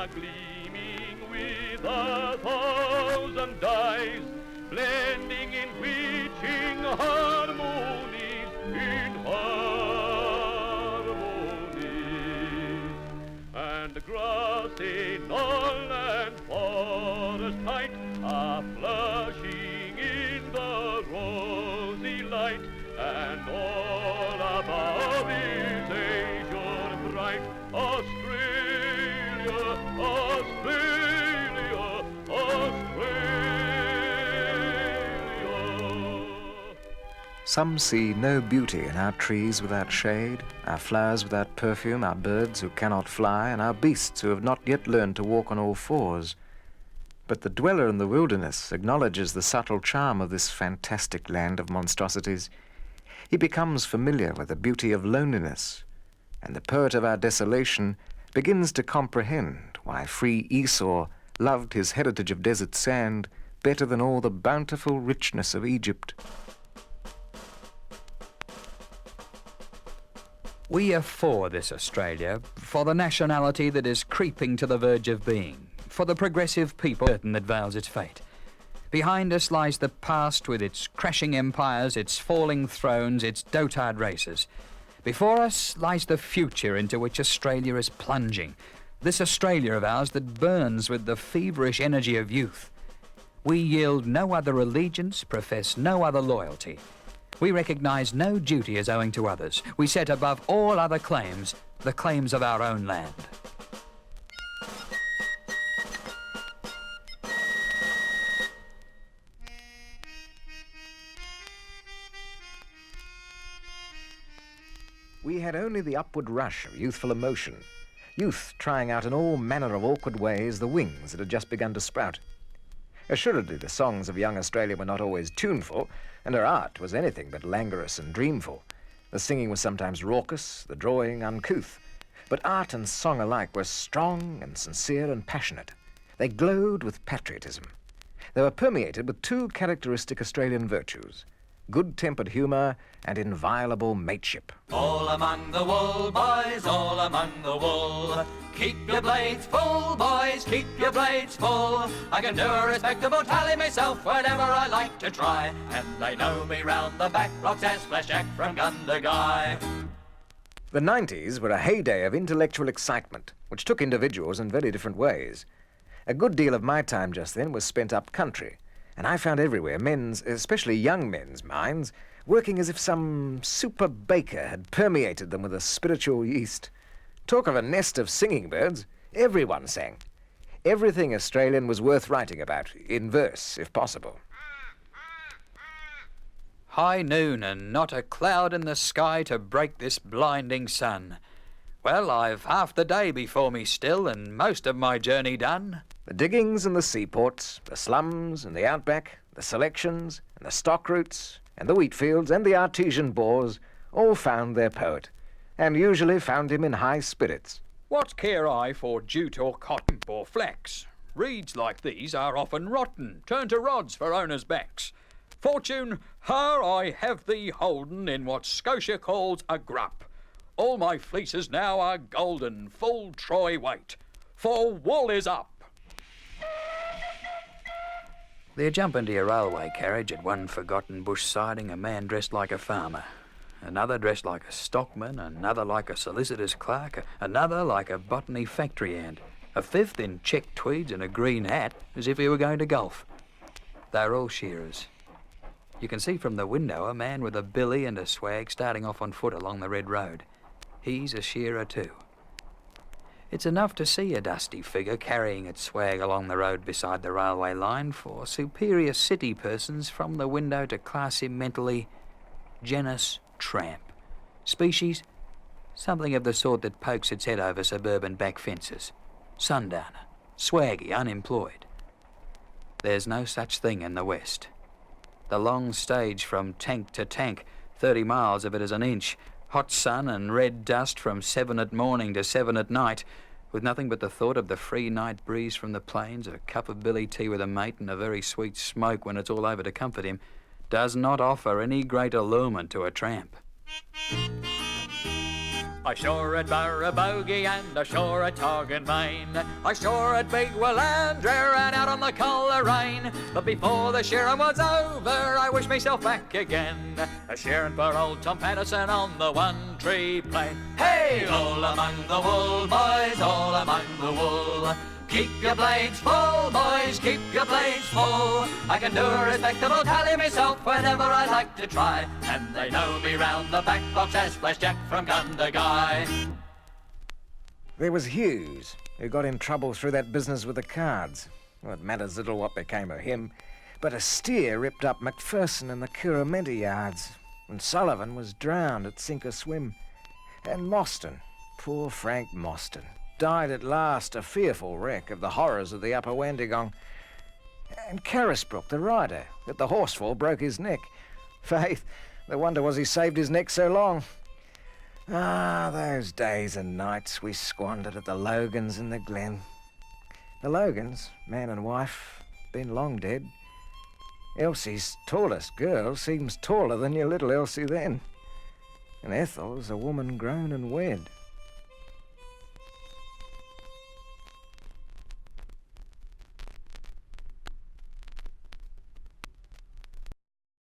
are gleaming with 1,000 dyes, blending in witching harmonies, in harmonies. And grassy knoll and forest height are flushing in the rosy light, and all above is azure bright. Australia, Australia, Australia. Some see no beauty in our trees without shade, our flowers without perfume, our birds who cannot fly, and our beasts who have not yet learned to walk on all fours. But the dweller in the wilderness acknowledges the subtle charm of this fantastic land of monstrosities. He becomes familiar with the beauty of loneliness, and the poet of our desolation begins to comprehend why free Esau loved his heritage of desert sand better than all the bountiful richness of Egypt. We are for this Australia, for the nationality that is creeping to the verge of being, for the progressive people that veils its fate. Behind us lies the past with its crashing empires, its falling thrones, its dotard races. Before us lies the future into which Australia is plunging, this Australia of ours that burns with the feverish energy of youth. We yield no other allegiance, profess no other loyalty. We recognise no duty as owing to others. We set above all other claims the claims of our own land. We had only the upward rush of youthful emotion, youth trying out in all manner of awkward ways the wings that had just begun to sprout. Assuredly, the songs of young Australia were not always tuneful, and her art was anything but languorous and dreamful. The singing was sometimes raucous, the drawing uncouth, but art and song alike were strong and sincere and passionate. They glowed with patriotism. They were permeated with two characteristic Australian virtues: good-tempered humour and inviolable mateship. All among the wool, boys, all among the wool. Keep your blades full, boys, keep your blades full. I can do a respectable tally myself whenever I like to try, and they know me round the back blocks as Flash Jack from Gundagai. The 90s were a heyday of intellectual excitement, which took individuals in very different ways. A good deal of my time just then was spent up country, and I found everywhere men's, especially young men's minds, working as if some super baker had permeated them with a spiritual yeast. Talk of a nest of singing birds, everyone sang. Everything Australian was worth writing about, in verse, if possible. High noon and not a cloud in the sky to break this blinding sun. Well, I've half the day before me still and most of my journey done. The diggings and the seaports, the slums and the outback, the selections and the stock routes and the wheat fields and the artesian bores all found their poet, and usually found him in high spirits. What care I for jute or cotton or flax? Reeds like these are often rotten, turned to rods for owners' backs. Fortune, her I have thee holden in what Scotia calls a grup. All my fleeces now are golden, full troy weight, for wool is up. There jump into your railway carriage at one forgotten bush siding a man dressed like a farmer, another dressed like a stockman, another like a solicitor's clerk, another like a botany factory hand, a fifth in check tweeds and a green hat as if he were going to golf. They're all shearers. You can see from the window a man with a billy and a swag starting off on foot along the red road. He's a shearer too. It's enough to see a dusty figure carrying its swag along the road beside the railway line for superior city persons from the window to class him mentally genus tramp. Species, something of the sort that pokes its head over suburban back fences. Sundowner, swaggy, unemployed. There's no such thing in the West. The long stage from tank to tank, 30 miles of it is an inch, hot sun and red dust from 7 at morning to 7 at night, with nothing but the thought of the free night breeze from the plains, a cup of billy tea with a mate and a very sweet smoke when it's all over to comfort him, does not offer any great allurement to a tramp. I shore at Barrabogie and I shore at Torgan Main. I shore at Big Willandra and out on the Coleraine. But before the shearing was over, I wished myself back again, a shearing for old Tom Patterson on the One Tree Plain. Hey, all among the wool, boys, all among the wool. Keep your blades full, boys, keep your blades full. I can do a respectable tally myself whenever I like to try, and they know me round the back box as Flash Jack from Gundagai. There was Hughes, who got in trouble through that business with the cards. Well, it matters little what became of him, but a steer ripped up McPherson in the Curramenta yards, and Sullivan was drowned at Sink or Swim. And Mostyn, poor Frank Mostyn, died at last, a fearful wreck of the horrors of the Upper Wandegong. And Carisbrook, the rider, at the horsefall broke his neck. Faith, the wonder was he saved his neck so long. Ah, those days and nights we squandered at the Logans in the Glen. The Logans, man and wife, been long dead. Elsie's tallest girl seems taller than your little Elsie then. And Ethel's a woman grown and wed.